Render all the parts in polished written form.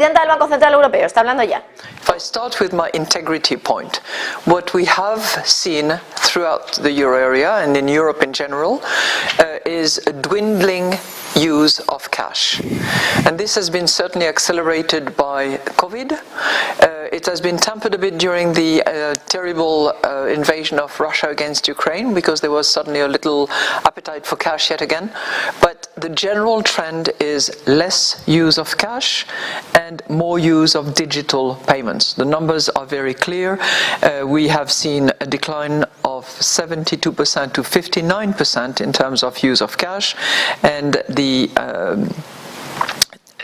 Presidenta del Banco Central Europeo está hablando ya. If I start with my integrity point, what we have seen throughout the euro area and in Europe in general is a dwindling use of cash. And this has been certainly accelerated by COVID. It has been tempered a bit during the terrible invasion of Russia against Ukraine, because there was suddenly a little appetite for cash yet again. But the general trend is less use of cash and more use of digital payments. The numbers are very clear. We have seen a decline of 72% to 59% in terms of use of cash, and the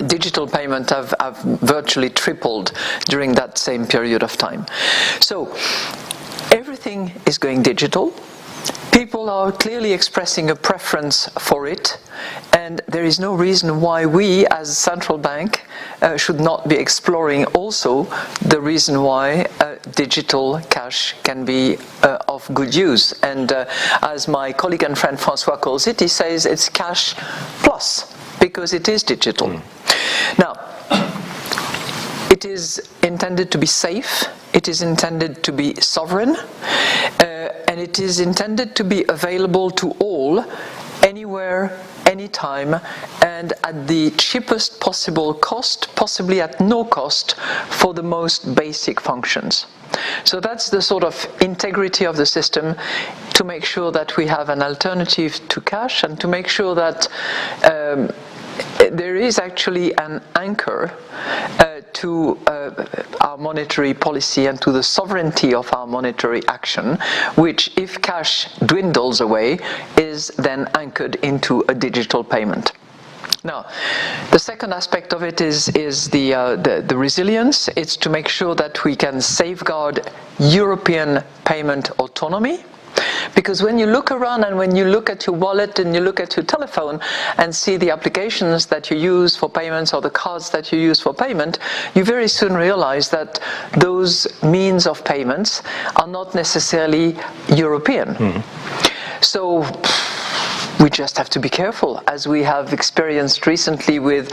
digital payment have virtually tripled during that same period of time. So everything is going digital. People are clearly expressing a preference for it, and there is no reason why we as a central bank should not be exploring also the reason why digital cash can be of good use. And as my colleague and friend François calls it, he says it's cash plus, because it is digital. Now, it is intended to be safe, it is intended to be sovereign, and it is intended to be available to all, anywhere, anytime, and at the cheapest possible cost, possibly at no cost, for the most basic functions. So that's the sort of integrity of the system, to make sure that we have an alternative to cash, and to make sure that there is actually an anchor to our monetary policy and to the sovereignty of our monetary action, which, if cash dwindles away, is then anchored into a digital payment. Now, the second aspect of it is the resilience. It's to make sure that we can safeguard European payment autonomy. Because when you look around and when you look at your wallet and you look at your telephone and see the applications that you use for payments or the cards that you use for payment, you very soon realize that those means of payments are not necessarily European. So we just have to be careful, as we have experienced recently with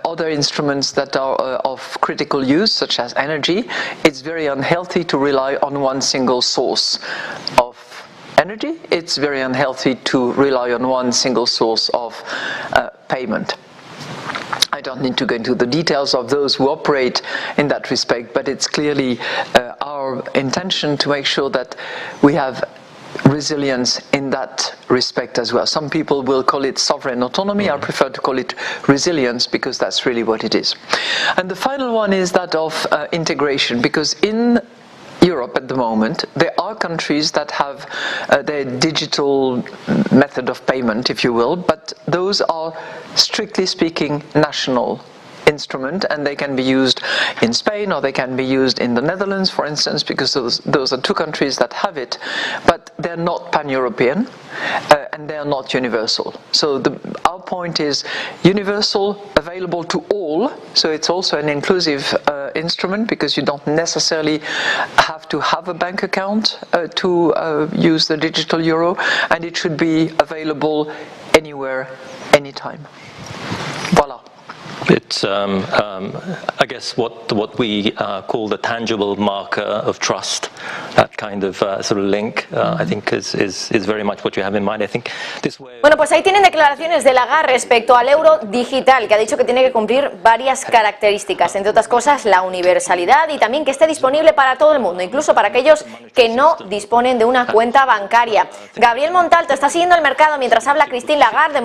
other instruments that are of critical use, such as energy. It's very unhealthy to rely on one single source of energy. It's very unhealthy to rely on one single source of payment. I don't need to go into the details of those who operate in that respect, but it's clearly our intention to make sure that we have resilience in that respect as well. Some people will call it sovereign autonomy. I prefer to call it resilience, because that's really what it is. And the final one is that of integration, because in Europe at the moment, there are countries that have their digital method of payment, if you will, but those are, strictly speaking, national instrument, and they can be used in Spain or they can be used in the Netherlands, for instance, because those are two countries that have it, but they're not pan-European and they're not universal. So our point is universal, available to all, so it's also an inclusive instrument, because you don't necessarily have to have a bank account to use the digital euro, and it should be available anywhere, anytime. Voila. It's, I guess, what we call the tangible marker of trust. That kind of sort of link, I think, is very much what you have in mind. I think this way. Bueno, pues ahí tienen declaraciones de Lagarde respecto al euro digital, que ha dicho que tiene que cumplir varias características, entre otras cosas la universalidad, y también que esté disponible para todo el mundo, incluso para aquellos que no disponen de una cuenta bancaria. Gabriel Montalto está siguiendo el mercado mientras habla Christine Lagarde.